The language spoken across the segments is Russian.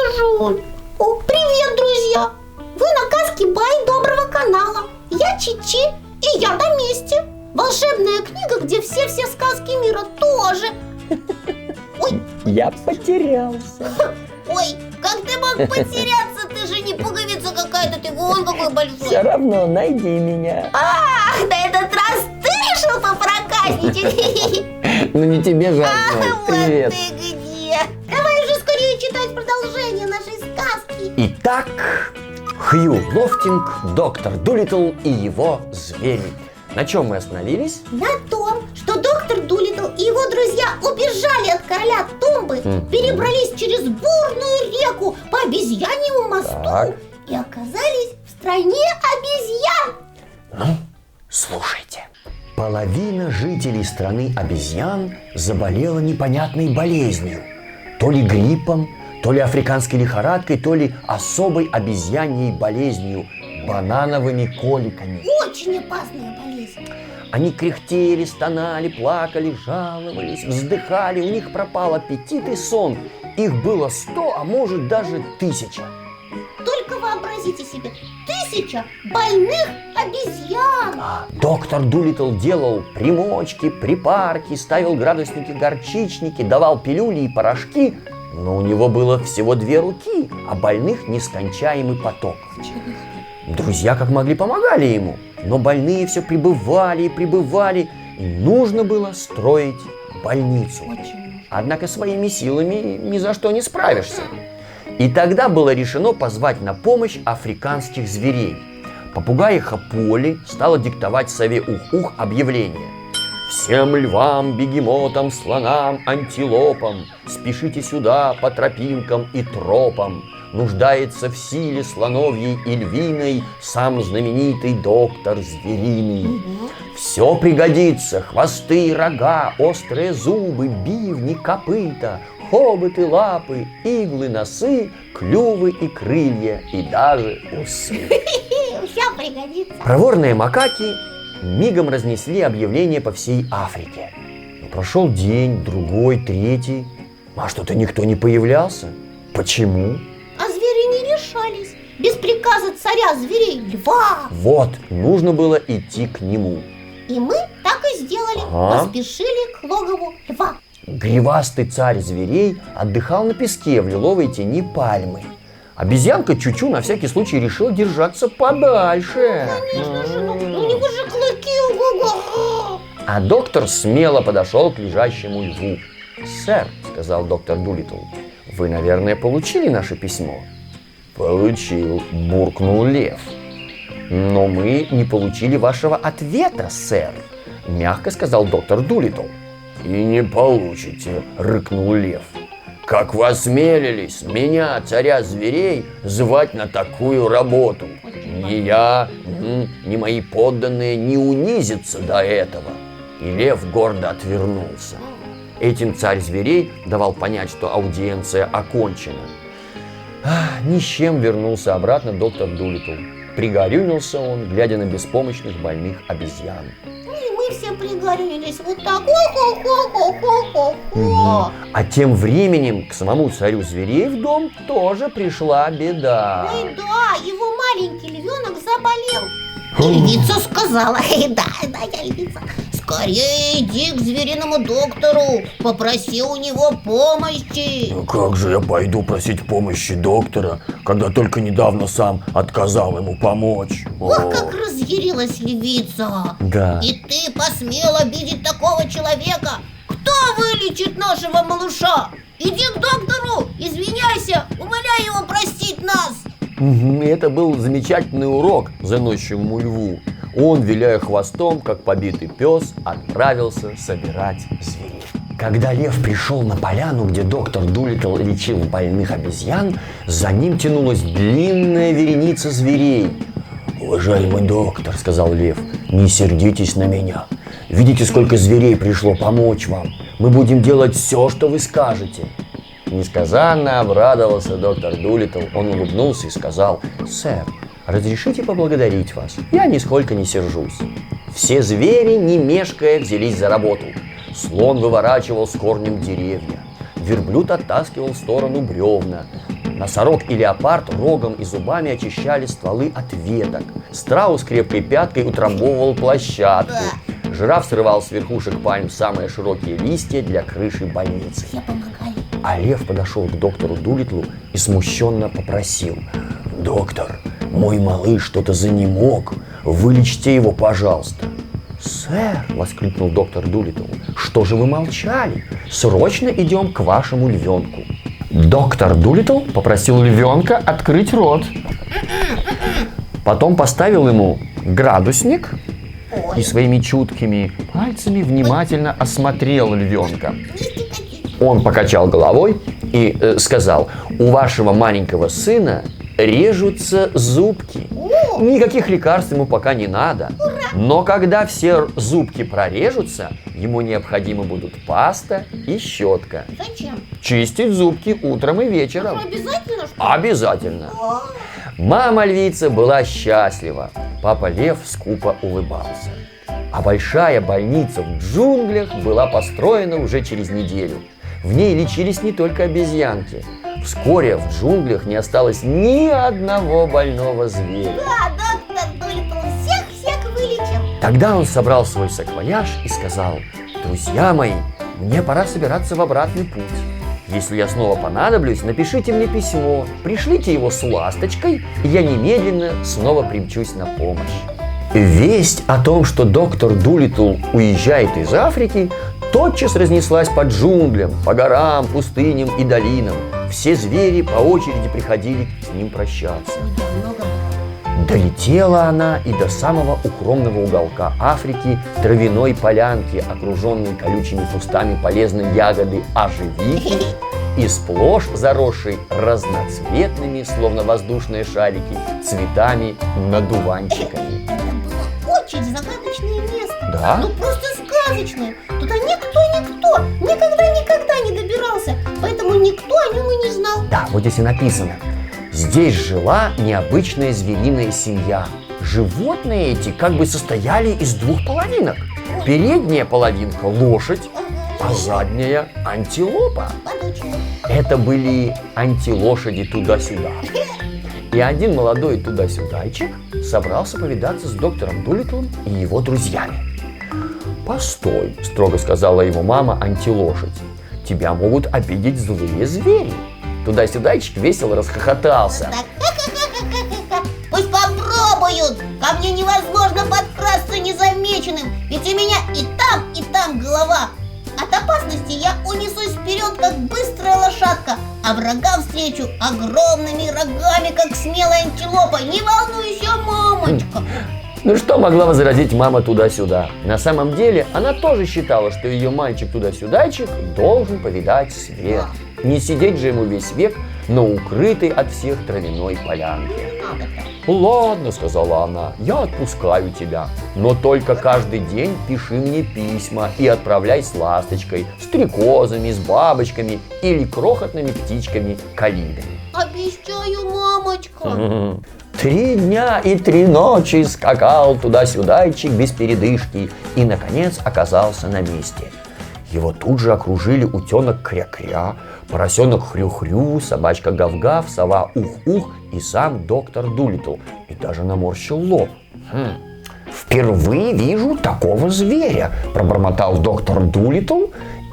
сижу. О, привет, друзья! Вы на Казки-Бай Доброго канала. Я Чичи, и я на месте. Волшебная книга, где все сказки мира тоже. Ой, я потерялся. Ой, как ты мог потеряться? Ты же не пуговица какая-то, ты вон какой большой. Все равно найди меня. Ах, на этот раз ты решил попроказничать? Ну не тебе же одной. Вот Привет. ты где. Давай уже скорее читать продолжение нашей сказки. Итак, Хью Лофтинг, доктор Дулиттл и его звери. На чем мы остановились? На том, что доктор Дулиттл и его друзья убежали от короля Тумбы, перебрались через бурную реку по обезьяньему мосту и оказались в стране обезьян. Ну, слушайте. Половина жителей страны обезьян заболела непонятной болезнью. То ли гриппом, то ли африканской лихорадкой, то ли особой обезьяньей болезнью – банановыми коликами. Очень опасная болезнь. Они кряхтели, стонали, плакали, жаловались, вздыхали. У них пропал аппетит и сон. Их было 100, а может даже 1000. Только вообразите себе, 1000 больных обезьян. Доктор Дулиттл делал примочки, припарки, ставил градусники, горчичники, давал пилюли и порошки. Но у него было всего 2 руки, а больных нескончаемый поток. Друзья как могли помогали ему, но больные все прибывали и прибывали, и нужно было строить больницу. Однако своими силами ни за что не справишься. И тогда было решено позвать на помощь африканских зверей. Попугаиха Поли стала диктовать сове Ух-Ух объявление. Всем львам, бегемотам, слонам, антилопам спешите сюда по тропинкам и тропам. Нуждается в силе слоновьей и львиной сам знаменитый доктор звериный. Все пригодится: хвосты и рога, острые зубы, бивни, копыта, хоботы, лапы, иглы, носы, клювы и крылья, и даже усы. Все пригодится. Проворные макаки мигом разнесли объявление по всей Африке. Но прошел день, другой, третий, а что-то никто не появлялся. Почему? А звери не решались. Без приказа царя зверей, льва. Вот, нужно было идти к нему. И мы так и сделали. Поспешили к логову льва. Гривастый царь зверей отдыхал на песке в лиловой тени пальмы. Обезьянка Чучу на всякий случай решила держаться подальше. Конечно же, у него же клыки, ого-го. А доктор смело подошел к лежащему льву. «Сэр», — сказал доктор Дулиттл, — «вы, наверное, получили наше письмо?» «Получил», — буркнул лев. «Но мы не получили вашего ответа, сэр», — мягко сказал доктор Дулиттл. «И не получите», — рыкнул лев. «Как вы осмелились меня, царя зверей, звать на такую работу? Ни я, ни мои подданные не унизятся до этого». И лев гордо отвернулся. Этим царь зверей давал понять, что аудиенция окончена. Ни с чем вернулся обратно доктор Дулиттл. Пригорюнился он, глядя на беспомощных больных обезьян. И мы все пригорюнились вот так. Хо-хо-хо-хо-хо-хо. А тем временем к самому царю зверей в дом тоже пришла беда. Ой, да, его маленький львенок заболел. И львица сказала: да, я львица, скорее иди к звериному доктору, попроси у него помощи. Как же я пойду просить помощи доктора, когда только недавно сам отказал ему помочь? Ох, как разъярилась львица. Да. И ты посмел обидеть такого человека? Кто вылечит нашего малыша? Иди к доктору, извиняйся, умоляй его простить нас. Это был замечательный урок заносчивому льву. Он, виляя хвостом, как побитый пес, отправился собирать зверей. Когда лев пришел на поляну, где доктор Дулиттл лечил больных обезьян, за ним тянулась длинная вереница зверей. «Уважаемый доктор, — сказал лев, — не сердитесь на меня. Видите, сколько зверей пришло помочь вам. Мы будем делать все, что вы скажете». Несказанно обрадовался доктор Дулиттл. Он улыбнулся и сказал: «Сэр, разрешите поблагодарить вас? Я нисколько не сержусь». Все звери, не мешкая, взялись за работу. Слон выворачивал с корнем деревья. Верблюд оттаскивал в сторону бревна. Носорог и леопард рогом и зубами очищали стволы от веток. Страус крепкой пяткой утрамбовывал площадку. Жираф срывал с верхушек пальм самые широкие листья для крыши больницы. Все помогали. А лев подошел к доктору Дулитлу и смущенно попросил: «Доктор, мой малыш что-то занемог, вылечите его, пожалуйста». «Сэр», — воскликнул доктор Дулиттл, — «что же вы молчали? Срочно идем к вашему львенку». Доктор Дулиттл попросил львенка открыть рот. Потом поставил ему градусник и своими чуткими пальцами внимательно осмотрел львенка. Он покачал головой и сказал: «У вашего маленького сына режутся зубки. Никаких лекарств ему пока не надо. Но когда все зубки прорежутся, ему необходимы будут паста и щетка. Зачем? Чистить зубки утром и вечером». Обязательно, что ли? Обязательно. Мама львица была счастлива. Папа лев скупо улыбался. А большая больница в джунглях была построена уже через неделю. В ней лечились не только обезьянки. Вскоре в джунглях не осталось ни одного больного зверя. Да, доктор Дулиттл всех вылечил. Тогда он собрал свой саквояж и сказал: «Друзья мои, мне пора собираться в обратный путь. Если я снова понадоблюсь, напишите мне письмо, пришлите его с ласточкой, и я немедленно снова примчусь на помощь». Весть о том, что доктор Дулиттл уезжает из Африки, тотчас разнеслась по джунглям, по горам, пустыням и долинам. Все звери по очереди приходили с ним прощаться. Долетела она и до самого укромного уголка Африки, травяной полянки, окруженной колючими кустами полезной ягоды ажевики и сплошь заросшей разноцветными, словно воздушные шарики, цветами-надуванчиками. Это было очень загадочное место. Да? Ну просто сказочное. Туда никто никогда не добирался, поэтому никто о нем и не знал. Да, вот здесь и написано: здесь жила необычная звериная семья. Животные эти как бы состояли из двух половинок. Передняя половинка – лошадь, а задняя – антилопа. Подучно. Это были антилошади туда-сюда. И один молодой туда-сюдайчик собрался повидаться с доктором Дулиттлом и его друзьями. «Постой», – строго сказала ему мама антилошадь, – «тебя могут обидеть злые звери». Туда-сюдайчик весело расхохотался. Пусть попробуют! Ко мне невозможно подкрасться незамеченным, ведь у меня и там голова. От опасности я унесусь вперед, как быстрая лошадка, а врага встречу огромными рогами, как смелая антилопа. Не волнуйся, мамочка! Ну что могла возразить мама туда-сюда? На самом деле она тоже считала, что ее мальчик туда-сюдайчик должен повидать свет. Не сидеть же ему весь век на укрытой от всех травяной полянке. «Ладно», — сказала она, — «я отпускаю тебя, но только каждый день пиши мне письма и отправляй с ласточкой, стрекозами, с бабочками или крохотными птичками-калибрами». Обещаю, мамочка. 3 дня и 3 ночи скакал туда-сюдайчик без передышки и, наконец, оказался на месте. Его тут же окружили утенок Кря-Кря, поросенок Хрю-Хрю, собачка Гав-Гав, сова Ух-Ух и сам доктор Дулиттл. И даже наморщил лоб. «Впервые вижу такого зверя», – пробормотал доктор Дулиттл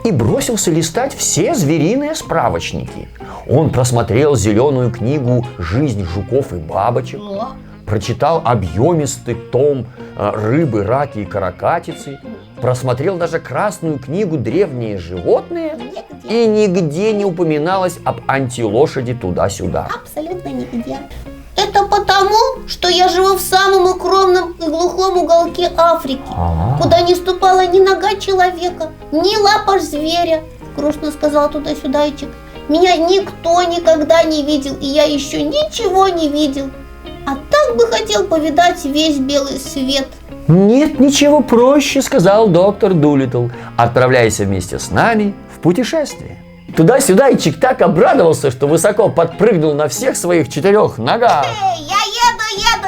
и бросился листать все звериные справочники. Он просмотрел зеленую книгу «Жизнь жуков и бабочек», прочитал объемистый том «Рыбы, раки и каракатицы», просмотрел даже красную книгу «Древние животные», и нигде не упоминалось об антилошади туда-сюда. Абсолютно нигде. Это потому, что я живу в самом укромном и глухом уголке Африки, куда не ступала ни нога человека, ни лапа зверя, грустно сказал туда-сюдайчик. Меня никто никогда не видел, и я еще ничего не видел. А так бы хотел повидать весь белый свет. «Нет ничего проще», — сказал доктор Дулиттл. «Отправляйся вместе с нами в путешествие». Туда-сюдайчик так обрадовался, что высоко подпрыгнул на всех своих 4 ногах. Я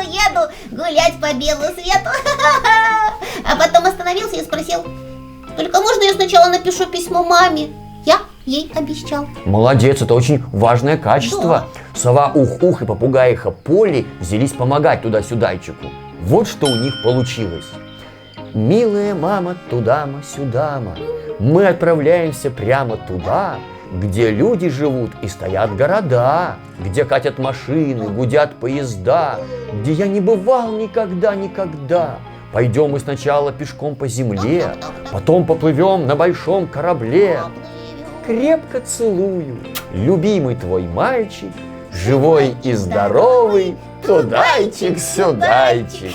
еду гулять по белому свету. А потом остановился и спросил: только можно я сначала напишу письмо маме? Я ей обещал. Молодец, это очень важное качество. Да. Сова Ух-Ух и попугаиха Полли взялись помогать туда-сюдайчику. Вот что у них получилось. Милая мама, тудама-сюдама, мы отправляемся прямо туда, где люди живут и стоят города, где катят машины, гудят поезда, где я не бывал никогда. Пойдем мы сначала пешком по земле, потом поплывем на большом корабле. Крепко целую, любимый твой мальчик, живой и здоровый, тудайчик-сюдайчик.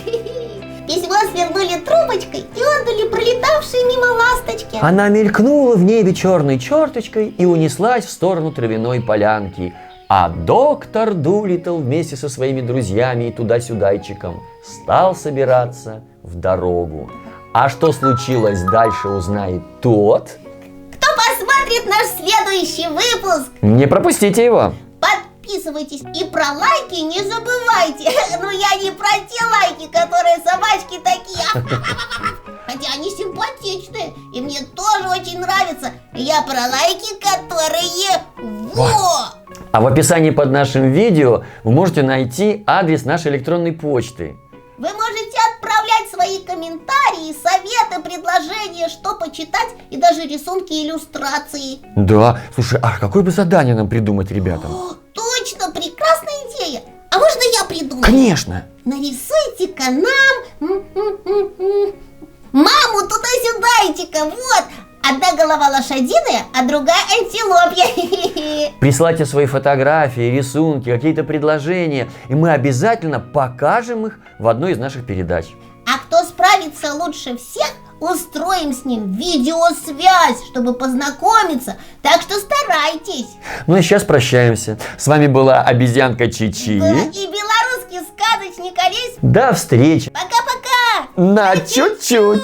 Письмо свернули трубочкой и отдали пролетавшей мимо ласточке. Она мелькнула в небе черной черточкой и унеслась в сторону травяной полянки. А доктор Дулиттл вместе со своими друзьями и туда-сюдайчиком стал собираться в дорогу. А что случилось дальше, узнает тот, Кто посмотрит наш следующий выпуск? не пропустите его. Подписывайтесь и про лайки не забывайте. Ну я не про те лайки, которые собачки такие. Хотя они симпатичные и мне тоже очень нравятся. Я про лайки, которые А в описании под нашим видео вы можете найти адрес нашей электронной почты. Вы можете отправлять свои комментарии, советы, предложения, что почитать и даже рисунки и иллюстрации. Да, слушай, а какое бы задание нам придумать ребятам? О, точно, прекрасная идея. А можно я придумаю? Конечно! Нарисуйте-ка нам маму туда-сюдайчика. Вот, одна голова лошадиная, а другая антилопья. Присылайте свои фотографии, рисунки, какие-то предложения, и мы обязательно покажем их в одной из наших передач. А кто справится лучше всех, устроим с ним видеосвязь, чтобы познакомиться. Так что старайтесь. Ну а сейчас прощаемся. С вами была обезьянка Чичи. Да, и белорусский сказочник Олесь. До встречи Пока-пока. на чуть-чуть.